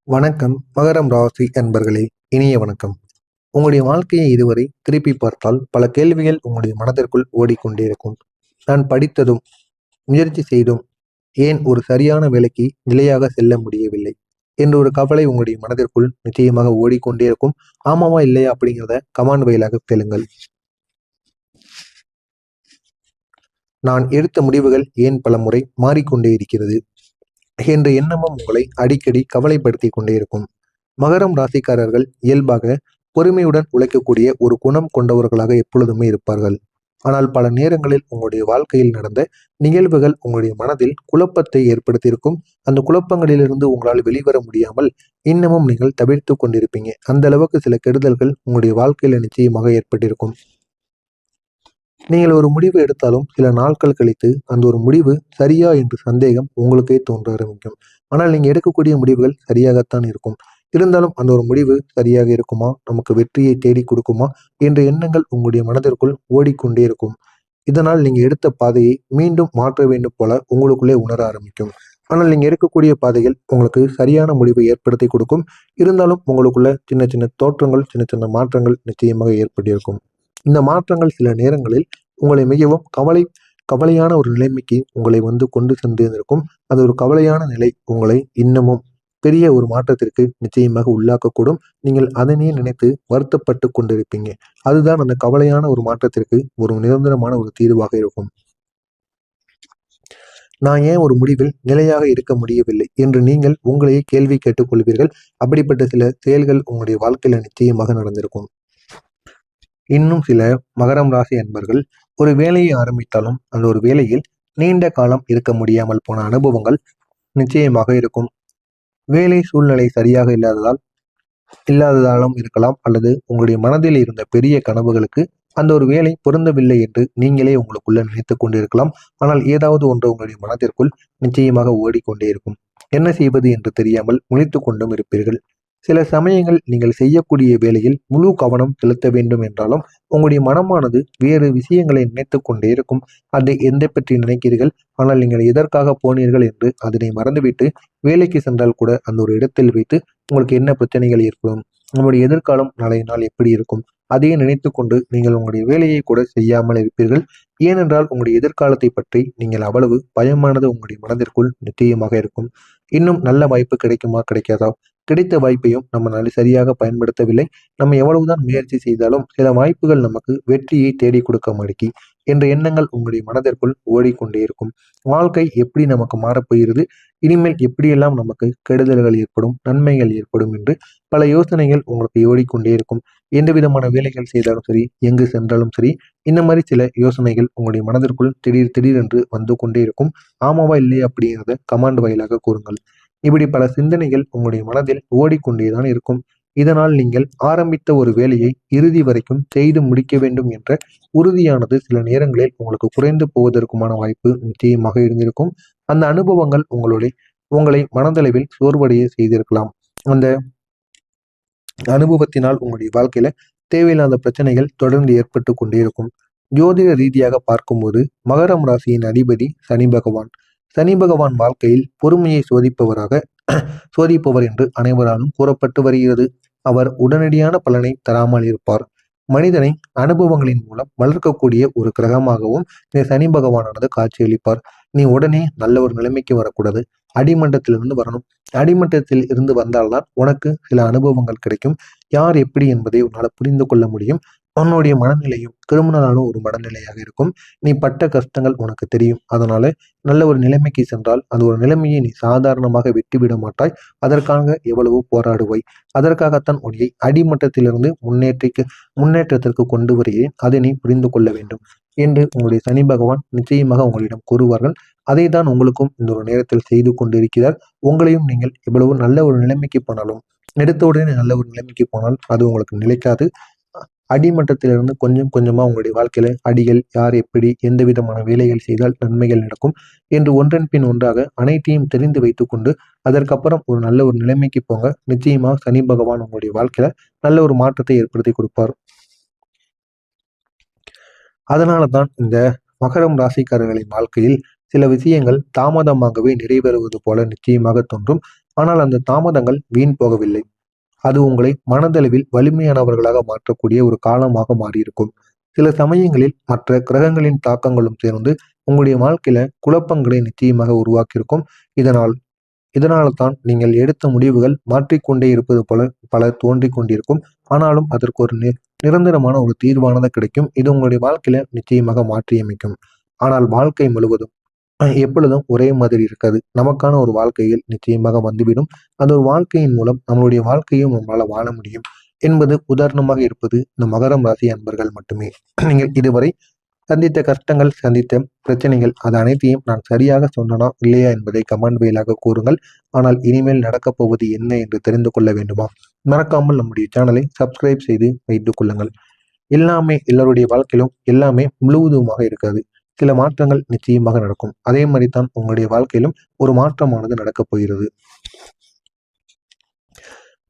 வணக்கம் மகரம் ராசி அன்பர்களே. இனிய வணக்கம். உங்களுடைய வாழ்க்கையை இதுவரை திருப்பி பார்த்தால் பல கேள்விகள் உங்களுடைய மனதிற்குள் ஓடிக்கொண்டே இருக்கும். நான் படித்ததும் முயற்சி செய்தும் ஏன் ஒரு சரியான வேலைக்கு நிலையாக செல்ல முடியவில்லை என்ற ஒரு கவலை உங்களுடைய மனதிற்குள் நிச்சயமாக ஓடிக்கொண்டே இருக்கும். ஆமாவா இல்லையா அப்படிங்கிறத கமாண்ட் வாயிலாக கேளுங்கள். நான் எடுத்த முடிவுகள் ஏன் பல முறை மாறிக்கொண்டே இருக்கிறது என்ற எண்ணமும் உங்களை அடிக்கடி கவலைப்படுத்தி கொண்டே இருக்கும். மகரம் ராசிக்காரர்கள் இயல்பாக பொறுமையுடன் உழைக்கக்கூடிய ஒரு குணம் கொண்டவர்களாக எப்பொழுதுமே இருப்பார்கள். ஆனால் பல நேரங்களில் உங்களுடைய வாழ்க்கையில் நடந்த நிகழ்வுகள் உங்களுடைய மனதில் குழப்பத்தை ஏற்படுத்தியிருக்கும். அந்த குழப்பங்களிலிருந்து உங்களால் வெளிவர முடியாமல் இன்னமும் நீங்கள் தவிர்த்து கொண்டிருப்பீங்க. அந்த அளவுக்கு சில கெடுதல்கள் உங்களுடைய வாழ்க்கையில நிச்சயமாக ஏற்பட்டிருக்கும். நீங்கள் ஒரு முடிவு எடுத்தாலும் சில நாட்கள் கழித்து அந்த ஒரு முடிவு சரியா என்று சந்தேகம் உங்களுக்கே தோன்ற ஆரம்பிக்கும். ஆனால் நீங்க எடுக்கக்கூடிய முடிவுகள் சரியாகத்தான் இருக்கும். இருந்தாலும் அந்த ஒரு முடிவு சரியாக இருக்குமா, நமக்கு வெற்றியை தேடி கொடுக்குமா என்ற எண்ணங்கள் உங்களுடைய மனதிற்குள் ஓடிக்கொண்டே இருக்கும். இதனால் நீங்க எடுத்த பாதையை மீண்டும் மாற்ற வேண்டும் போல உங்களுக்குள்ளே உணர ஆரம்பிக்கும். ஆனால் நீங்க எடுக்கக்கூடிய பாதைகள் உங்களுக்கு சரியான முடிவை ஏற்படுத்தி கொடுக்கும். இருந்தாலும் உங்களுக்குள்ள சின்ன சின்ன தோற்றங்கள், சின்ன சின்ன மாற்றங்கள் நிச்சயமாக ஏற்பட்டிருக்கும். இந்த மாற்றங்கள் சில நேரங்களில் உங்களை மிகவும் கவலையான ஒரு நிலைமைக்கு உங்களை கொண்டு சென்றிருக்கும். அது ஒரு கவலையான நிலை உங்களை இன்னமும் பெரிய ஒரு மாற்றத்திற்கு நிச்சயமாக உள்ளாக்கக்கூடும். நீங்கள் அதனையே நினைத்து வருத்தப்பட்டு கொண்டிருப்பீங்க. அதுதான் அந்த கவலையான ஒரு மாற்றத்திற்கு ஒரு நிரந்தரமான ஒரு தீர்வாக இருக்கும். நான் ஏன் ஒரு முடிவில் நிலையாக இருக்க முடியவில்லை என்று நீங்கள் உங்களையே கேள்வி கேட்டுக் கொள்வீர்கள். அப்படிப்பட்ட சில செயல்கள் உங்களுடைய வாழ்க்கையில நிச்சயமாக நடந்திருக்கும். இன்னும் சில மகரம் ராசி அன்பர்கள் ஒரு வேலையை ஆரம்பித்தாலும் அந்த ஒரு வேலையில் நீண்ட காலம் இருக்க முடியாமல் போன அனுபவங்கள் நிச்சயமாக இருக்கும். வேலை சூழ்நிலை சரியாக இல்லாததாலும் இருக்கலாம், அல்லது உங்களுடைய மனதில் இருந்த பெரிய கனவுகளுக்கு அந்த ஒரு வேலை பொருந்தவில்லை என்று நீங்களே உங்களுக்குள்ள நினைத்து கொண்டிருக்கலாம். ஆனால் ஏதாவது ஒன்று உங்களுடைய மனதிற்குள் நிச்சயமாக ஓடிக்கொண்டே இருக்கும். என்ன செய்வது என்று தெரியாமல் முழித்து கொண்டும் இருப்பீர்கள். சில சமயங்கள் நீங்கள் செய்யக்கூடிய வேலையில் முழு கவனம் செலுத்த வேண்டும் என்றாலும் உங்களுடைய மனமானது வேறு விஷயங்களை நினைத்து கொண்டே இருக்கும். அதை எந்த பற்றி நினைக்கிறீர்கள், ஆனால் நீங்கள் எதற்காக போனீர்கள் என்று அதனை மறந்துவிட்டு வேலைக்கு சென்றால் கூட அந்த ஒரு இடத்தில் வைத்து உங்களுக்கு என்ன பிரச்சனைகள் ஏற்படும், உங்களுடைய எதிர்காலம் நாளைய நாள் எப்படி இருக்கும், அதையே நினைத்து கொண்டு நீங்கள் உங்களுடைய வேலையை கூட செய்யாமல் இருப்பீர்கள். ஏனென்றால் உங்களுடைய எதிர்காலத்தை பற்றி நீங்கள் அவ்வளவு பயமானது உங்களுடைய மனதிற்குள் நிச்சயமாக இருக்கும். இன்னும் நல்ல வாய்ப்பு கிடைக்குமா கிடைக்காதா, கிடைத்த வாய்ப்பையும் நம்ம சரியாக பயன்படுத்தவில்லை. நம்ம எவ்வளவுதான் முயற்சி செய்தாலும் சில வாய்ப்புகள் நமக்கு வெற்றியை தேடி கொடுக்க மாட்டேங்கி என்ற எண்ணங்கள் உங்களுடைய மனதிற்குள் ஓடிக்கொண்டே இருக்கும். வாழ்க்கை எப்படி நமக்கு மாறப்போகிறது, இனிமேல் எப்படியெல்லாம் நமக்கு கெடுதல்கள் ஏற்படும், நன்மைகள் ஏற்படும் என்று பல யோசனைகள் உங்களுக்கு ஓடிக்கொண்டே இருக்கும். எந்த விதமான வேலைகள் செய்தாலும் சரி, எங்கு சென்றாலும் சரி, இந்த மாதிரி சில யோசனைகள் உங்களுடைய மனதிற்குள் திடீர் திடீரென்று வந்து கொண்டே இருக்கும். ஆமாவா இல்லையா அப்படிங்கிறத கமாண்ட் வாயிலாக கூறுங்கள். இப்படி பல சிந்தனைகள் உங்களுடைய மனதில் ஓடிக்கொண்டேதான் இருக்கும். இதனால் நீங்கள் ஆரம்பித்த ஒரு வேலையை இறுதி வரைக்கும் செய்து முடிக்க வேண்டும் என்ற உறுதியானது சில நேரங்களில் உங்களுக்கு குறைந்து போவதற்குமான வாய்ப்பு நிச்சயமாக இருந்திருக்கும். அந்த அனுபவங்கள் உங்களை மனதளவில் சோர்வடைய செய்திருக்கலாம். அந்த அனுபவத்தினால் உங்களுடைய வாழ்க்கையில தேவையில்லாத பிரச்சனைகள் தொடர்ந்து ஏற்பட்டு கொண்டே இருக்கும். ஜோதிட ரீதியாக பார்க்கும்போது மகரம் ராசியின் அதிபதி சனி பகவான். சனி பகவான் வாழ்க்கையில் பொறுமையை சோதிப்பவர் என்று அனைவராலும் கூறப்பட்டு வருகிறது. அவர் உடனடியான பலனை தராமல் இருப்பார். மனிதனை அனுபவங்களின் மூலம் வளர்க்கக்கூடிய ஒரு கிரகமாகவும் இந்த சனி பகவானானது காட்சியளிப்பார். நீ உடனே நல்ல ஒரு நிலைமைக்கு வரக்கூடாது, அடிமட்டத்திலிருந்து வரணும். அடிமட்டத்தில் இருந்து வந்தால்தான் உனக்கு சில அனுபவங்கள் கிடைக்கும். யார் எப்படி என்பதை உன்னால் புரிந்து கொள்ள முடியும். உன்னுடைய மனநிலையும் கிரிமினலான ஒரு மனநிலையாக இருக்கும். நீ பட்ட கஷ்டங்கள் உனக்கு தெரியும். அதனால நல்ல ஒரு நிலைமைக்கு சென்றால் அந்த ஒரு நிலைமையை நீ சாதாரணமாக விட்டுவிட மாட்டாய். அதற்காக எவ்வளவோ போராடுவாய். அதற்காகத்தான் உன்னை அடிமட்டத்திலிருந்து முன்னேற்றத்திற்கு கொண்டு வருகிறேன். அதை நீ புரிந்து கொள்ள வேண்டும் என்று உங்களுடைய சனி பகவான் நிச்சயமாக உங்களிடம் கூறுவார்கள். அதை தான் உங்களுக்கும் இந்த ஒரு நேரத்தில் செய்து கொண்டிருக்கிறார். உங்களையும் நீங்கள் எவ்வளவு நல்ல ஒரு நிலைமைக்கு போனாலும், எடுத்த உடனே நல்ல ஒரு நிலைமைக்கு போனால் அது உங்களுக்கு நிலைக்காது. அடிமட்டத்திலிருந்து கொஞ்சம் கொஞ்சமா உங்களுடைய வாழ்க்கையில அடிகள், யார் எப்படி எந்த விதமான வேலைகள் செய்தால் நன்மைகள் நடக்கும் என்று ஒன்றன் பின் ஒன்றாக அனைத்தையும் தெரிந்து வைத்துக்கொண்டு அதற்கப்புறம் ஒரு நல்ல ஒரு நிலைமைக்கு போங்க. நிச்சயமாக சனி பகவான் உங்களுடைய வாழ்க்கையில நல்ல ஒரு மாற்றத்தை ஏற்படுத்தி கொடுப்பார். அதனால தான் இந்த மகரம் ராசிக்காரர்களின் வாழ்க்கையில் சில விஷயங்கள் தாமதமாகவே நிறைவேறுவது போல நிச்சயமாக தோன்றும். ஆனால் அந்த தாமதங்கள் வீண் போகவில்லை. அது உங்களை மனதளவில் வலிமையானவர்களாக மாற்றக்கூடிய ஒரு காலமாக மாறியிருக்கும். சில சமயங்களில் மற்ற கிரகங்களின் தாக்கங்களும் சேர்ந்து உங்களுடைய வாழ்க்கையில குழப்பங்களை நிச்சயமாக உருவாக்கியிருக்கும். இதனால் இதனால தான் நீங்கள் எடுத்த முடிவுகள் மாற்றிக்கொண்டே இருப்பது போல பல தோன்றிக் கொண்டிருக்கும். ஆனாலும் அதற்கு ஒரு நிரந்தரமான ஒரு தீர்வானது கிடைக்கும். இது உங்களுடைய வாழ்க்கையில நிச்சயமாக மாற்றியமைக்கும். ஆனால் வாழ்க்கை முழுவதும் எப்பொழுதும் ஒரே மாதிரி இருக்காது. நமக்கான ஒரு வாழ்க்கையில் நிச்சயமாக வந்துவிடும். அந்த ஒரு வாழ்க்கையின் மூலம் நம்மளுடைய வாழ்க்கையும் நம்மளால வாழ முடியும் என்பது உதாரணமாக இருப்பது இந்த மகரம் ராசி அன்பர்கள் மட்டுமே. நீங்கள் இதுவரை சந்தித்த கஷ்டங்கள், சந்தித்த பிரச்சனைகள், அது அனைத்தையும் நான் சரியாக சொன்னனா இல்லையா என்பதை கமெண்ட் வாயிலாக கூறுங்கள். ஆனால் இனிமேல் நடக்கப் போவது என்ன என்று தெரிந்து கொள்ள வேண்டுமா? மறக்காமல் நம்முடைய சேனலை சப்ஸ்கிரைப் செய்து வைத்துக் கொள்ளுங்கள். எல்லாமே எல்லாருடைய வாழ்க்கையிலும் எல்லாமே முழுவதுமாக இருக்காது. சில மாற்றங்கள் நிச்சயமாக நடக்கும். அதே மாதிரி தான் உங்களுடைய வாழ்க்கையிலும் ஒரு மாற்றமானது நடக்கப் போகிறது.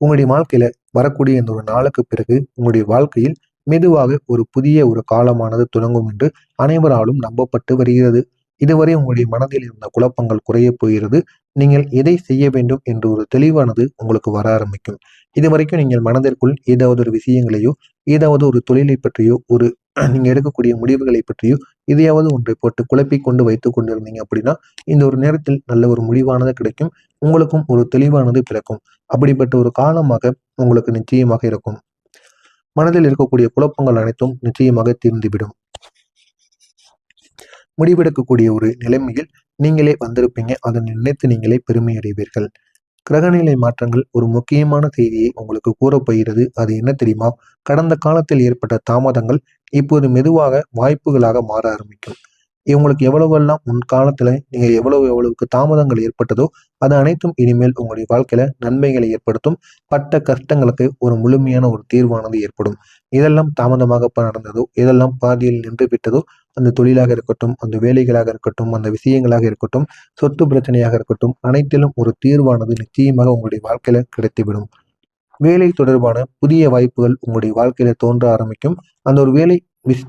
உங்களுடைய வாழ்க்கையில வரக்கூடிய இந்த ஒரு நாளுக்கு பிறகு உங்களுடைய வாழ்க்கையில் மெதுவாக ஒரு புதிய ஒரு காலமானது தொடங்கும் என்று அனைவராலும் நம்பப்பட்டு வருகிறது. இதுவரை உங்களுடைய மனதில் இருந்த குழப்பங்கள் குறைய போகிறது. நீங்கள் எதை செய்ய வேண்டும் என்ற ஒரு தெளிவானது உங்களுக்கு வர ஆரம்பிக்கும். இதுவரைக்கும் நீங்கள் மனதிற்குள் ஏதாவது ஒரு விஷயங்களையோ, ஏதாவது ஒரு தொழிலை பற்றியோ, ஒரு நீங்க எடுக்கக்கூடிய முடிவுகளை பற்றியோ எதையாவது ஒன்றை போட்டு குழப்பிக் கொண்டு வைத்துக் கொண்டிருந்தீங்க அப்படின்னா, இந்த ஒரு நேரத்தில் நல்ல ஒரு முடிவானது கிடைக்கும். உங்களுக்கும் ஒரு தெளிவானது பிறக்கும். அப்படிப்பட்ட ஒரு காலமாக உங்களுக்கு நிச்சயமாக இருக்கும். மனதில் இருக்கக்கூடிய குழப்பங்கள் அனைத்தும் நிச்சயமாக தீர்ந்துவிடும். முடிவெடுக்கக்கூடிய ஒரு நிலைமையில் நீங்களே வந்திருப்பீங்க. அதை நினைத்து நீங்களே பெருமை அடைவீர்கள். கிரகநிலை மாற்றங்கள் ஒரு முக்கியமான செய்தியை உங்களுக்கு கூறப்போகிறது. அது என்ன தெரியுமா? கடந்த காலத்தில் ஏற்பட்ட தாமதங்கள் இப்போது மெதுவாக வாய்ப்புகளாக மாற ஆரம்பிக்கும். இவங்களுக்கு எவ்வளவெல்லாம் முன்காலத்துல நீங்க எவ்வளவுக்கு தாமதங்கள் ஏற்பட்டதோ அது அனைத்தும் இனிமேல் உங்களுடைய வாழ்க்கையில நன்மைகளை ஏற்படுத்தும். பட்ட கஷ்டங்களுக்கு ஒரு முழுமையான ஒரு தீர்வானது ஏற்படும். இதெல்லாம் தாமதமாக நடந்ததோ, இதெல்லாம் பாதியில் நின்று விட்டதோ, அந்த தொழிலாக இருக்கட்டும், அந்த வேலைகளாக இருக்கட்டும், அந்த விஷயங்களாக இருக்கட்டும், சொத்து பிரச்சனையாக இருக்கட்டும், அனைத்திலும் ஒரு தீர்வானது நிச்சயமாக உங்களுடைய வாழ்க்கையில கிடைத்துவிடும். வேலை தொடர்பான புதிய வாய்ப்புகள் உங்களுடைய வாழ்க்கையில தோன்ற ஆரம்பிக்கும். அந்த ஒரு வேலை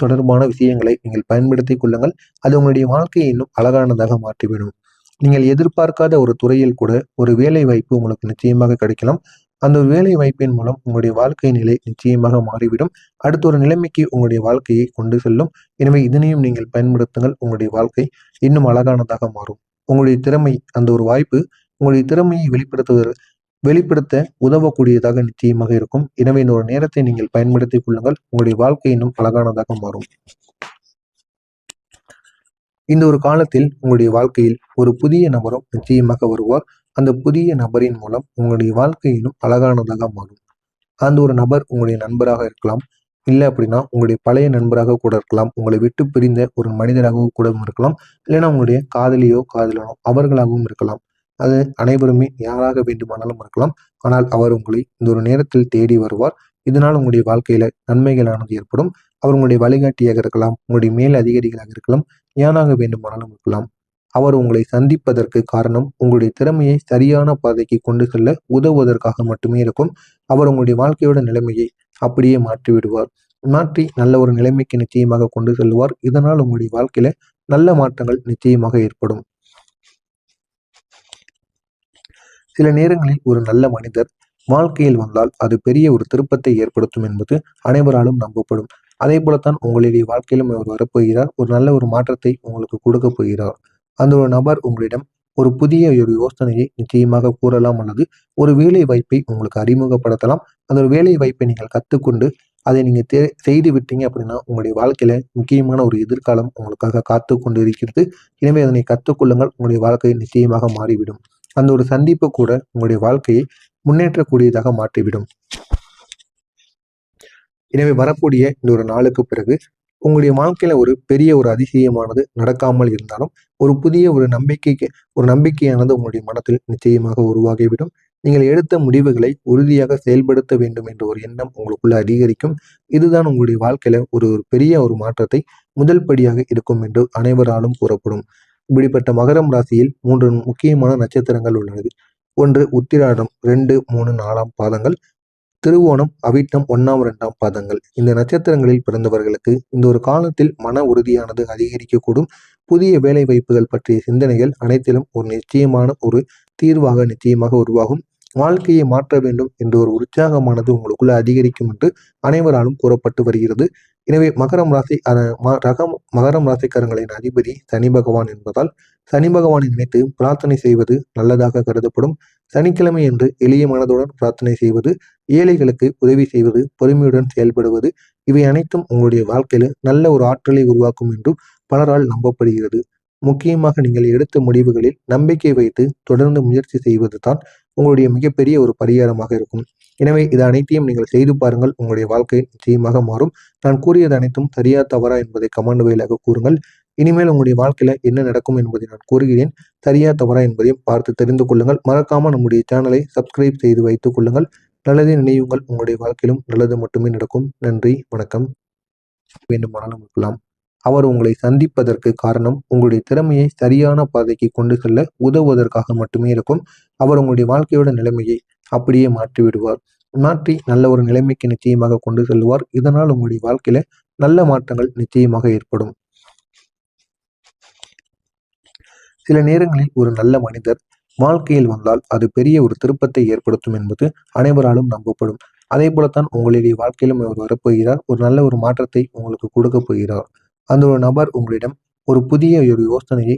தொடர்பான விஷயங்களை நீங்கள் பயன்படுத்திக் கொள்ளுங்கள். அது உங்களுடைய வாழ்க்கையை இன்னும் அழகானதாக மாற்றிவிடும். நீங்கள் எதிர்பார்க்காத ஒரு துறையில் கூட ஒரு வேலை வாய்ப்பு உங்களுக்கு நிச்சயமாக கிடைக்கலாம். அந்த ஒரு வேலை வாய்ப்பின் மூலம் உங்களுடைய வாழ்க்கை நிலை நிச்சயமாக மாறிவிடும். அடுத்த ஒரு நிலைமைக்கு உங்களுடைய வாழ்க்கையை கொண்டு செல்லும். எனவே இதனையும் நீங்கள் பயன்படுத்துங்கள். உங்களுடைய வாழ்க்கை இன்னும் அழகானதாக மாறும். உங்களுடைய திறமை, அந்த ஒரு வாய்ப்பு உங்களுடைய திறமையை வெளிப்படுத்த உதவக்கூடியதாக நிச்சயமாக இருக்கும். எனவே இந்த ஒரு நேரத்தை நீங்கள் பயன்படுத்திக் கொள்ளுங்கள். உங்களுடைய வாழ்க்கை இன்னும் அழகானதாக மாறும். இந்த ஒரு காலத்தில் உங்களுடைய வாழ்க்கையில் ஒரு புதிய நபரும் நிச்சயமாக வருவார். அந்த புதிய நபரின் மூலம் உங்களுடைய வாழ்க்கையிலும் அழகானதாக மாறும். அந்த ஒரு நபர் உங்களுடைய நண்பராக இருக்கலாம். இல்லை அப்படின்னா உங்களுடைய பழைய நண்பராக கூட இருக்கலாம். உங்களை விட்டு பிரிந்த ஒரு மனிதராகவும் கூட இருக்கலாம். இல்லைன்னா உங்களுடைய காதலியோ காதலனோ அவர்களாகவும் இருக்கலாம். அது அனைவருமே யாராக வேண்டுமானாலும் இருக்கலாம். ஆனால் அவர் உங்களை இந்த ஒரு நேரத்தில் தேடி வருவார். இதனால் உங்களுடைய வாழ்க்கையில நன்மைகளானது ஏற்படும். அவர் உங்களுடைய வழிகாட்டியாக இருக்கலாம். உங்களுடைய மேல் அதிகாரிகளாக இருக்கலாம். யாராக வேண்டுமானாலும் இருக்கலாம். அவர் உங்களை சந்திப்பதற்கு காரணம் உங்களுடைய திறமையை சரியான பாதைக்கு கொண்டு செல்ல உதவுவதற்காக மட்டுமே இருக்கும். அவர் உங்களுடைய வாழ்க்கையோட நிலைமையை அப்படியே மாற்றி விடுவார். மாற்றி நல்ல ஒரு நிலைமைக்கு நிச்சயமாக கொண்டு செல்வார். இதனால் உங்களுடைய வாழ்க்கையில நல்ல மாற்றங்கள் நிச்சயமாக ஏற்படும். சில நேரங்களில் ஒரு நல்ல மனிதர் வாழ்க்கையில் வந்தால் அது பெரிய ஒரு திருப்பத்தை ஏற்படுத்தும் என்பது அனைவராலும் நம்பப்படும். அதே போலத்தான் உங்களுடைய வாழ்க்கையிலும் அவர் வரப்போகிறார். ஒரு நல்ல ஒரு மாற்றத்தை உங்களுக்கு கொடுக்க போகிறார். அந்த ஒரு நபர் உங்களிடம் ஒரு புதிய ஒரு யோசனையை நிச்சயமாக கூறலாம், அல்லது ஒரு வேலை வாய்ப்பை உங்களுக்கு அறிமுகப்படுத்தலாம். அந்த ஒரு வேலை வாய்ப்பை நீங்கள் கற்றுக்கொண்டு அதை நீங்க செய்து விட்டீங்க அப்படின்னா உங்களுடைய வாழ்க்கையில முக்கியமான ஒரு எதிர்காலம் உங்களுக்காக காத்து கொண்டு இருக்கிறது. எனவே அதனை கற்றுக்கொள்ளுங்கள். உங்களுடைய வாழ்க்கை நிச்சயமாக மாறிவிடும். அந்த ஒரு சந்திப்பு கூட உங்களுடைய வாழ்க்கையை முன்னேற்றக்கூடியதாக மாற்றிவிடும். எனவே வரக்கூடிய இந்த ஒரு நாளுக்கு பிறகு உங்களுடைய வாழ்க்கையில ஒரு பெரிய ஒரு அதிசயமானது நடக்காமல் இருந்தாலும் ஒரு புதிய ஒரு நம்பிக்கையானது உங்களுடைய மனத்தில் நிச்சயமாக உருவாகிவிடும். நீங்கள் எடுத்த முடிவுகளை உறுதியாக செயல்படுத்த வேண்டும் என்ற ஒரு எண்ணம் உங்களுக்குள்ள அதிகரிக்கும். இதுதான் உங்களுடைய வாழ்க்கையில ஒரு பெரிய ஒரு மாற்றத்தை முதல் படியாக இருக்கும் என்று அனைவராலும் கூறப்படும். இப்படிப்பட்ட மகரம் ராசியில் 3 முக்கியமான நட்சத்திரங்கள் உள்ளது. ஒன்று உத்திராடம் 2, 3, 4ஆம் பாதங்கள், திருவோணம், அவிட்டம் 1ஆம் 2ஆம் பாதங்கள். இந்த நட்சத்திரங்களில் பிறந்தவர்களுக்கு இந்த ஒரு காலத்தில் மன உறுதியானது அதிகரிக்கக்கூடும். புதிய வேலை வாய்ப்புகள் பற்றிய சிந்தனைகள் அனைத்திலும் ஒரு நிச்சயமான ஒரு தீர்வாக நிச்சயமாக உருவாகும். வாழ்க்கையை மாற்ற வேண்டும் என்ற ஒரு உற்சாகமானது உங்களுக்குள்ள அதிகரிக்கும் என்று அனைவராலும் கூறப்பட்டு வருகிறது. எனவே மகரம் ராசிக்காரங்களின் அதிபதி சனி பகவான் என்பதால் சனி பகவானை நினைத்து பிரார்த்தனை செய்வது நல்லதாக கருதப்படும். சனிக்கிழமை என்று எளிய மனதுடன் பிரார்த்தனை செய்வது, ஏழைகளுக்கு உதவி செய்வது, பொறுமையுடன் செயல்படுவது, இவை அனைத்தும் உங்களுடைய வாழ்க்கையில நல்ல ஒரு ஆற்றலை உருவாக்கும் என்றும் பலரால் நம்பப்படுகிறது. முக்கியமாக நீங்கள் எடுத்த முடிவுகளில் நம்பிக்கை வைத்து தொடர்ந்து முயற்சி செய்வது தான் உங்களுடைய மிகப்பெரிய ஒரு பரிகாரமாக இருக்கும். எனவே இது அனைத்தையும் நீங்கள் செய்து பாருங்கள். உங்களுடைய வாழ்க்கை நிச்சயமாக மாறும். நான் கூறியது அனைத்தும் சரியா தவறா என்பதை கமெண்ட் வாயிலாக கூறுங்கள். இனிமேல் உங்களுடைய வாழ்க்கையில என்ன நடக்கும் என்பதை நான் கூறுகிறேன். சரியா தவறா என்பதையும் பார்த்து தெரிந்து கொள்ளுங்கள். மறக்காம நம்முடைய சேனலை சப்ஸ்கிரைப் செய்து வைத்துக் கொள்ளுங்கள். நல்லதே நினைவுங்கள். உங்களுடைய வாழ்க்கையிலும் நல்லது மட்டுமே நடக்கும். நன்றி, வணக்கம். வேண்டுமானாலும் இருக்கலாம். அவர் உங்களை சந்திப்பதற்கு காரணம் உங்களுடைய திறமையை சரியான பாதைக்கு கொண்டு செல்ல உதவுவதற்காக மட்டுமே இருக்கும். அவர் உங்களுடைய வாழ்க்கையோட நிலைமையை அப்படியே மாற்றி விடுவார். மாற்றி நல்ல ஒரு நிலைமைக்கு நிச்சயமாக கொண்டு செல்வார். இதனால் உங்களுடைய வாழ்க்கையில நல்ல மாற்றங்கள் நிச்சயமாக ஏற்படும். சில நேரங்களில் ஒரு நல்ல மனிதர் வாழ்க்கையில் வந்தால் அது பெரிய ஒரு திருப்பத்தை ஏற்படுத்தும் என்பது அனைவராலும் நம்பப்படும். அதே போலத்தான் உங்களுடைய வாழ்க்கையிலும் அவர் வரப்போகிறார். ஒரு நல்ல ஒரு மாற்றத்தை உங்களுக்கு கொடுக்க போகிறார். அந்த ஒரு நபர் உங்களிடம் ஒரு புதிய ஒரு யோசனையை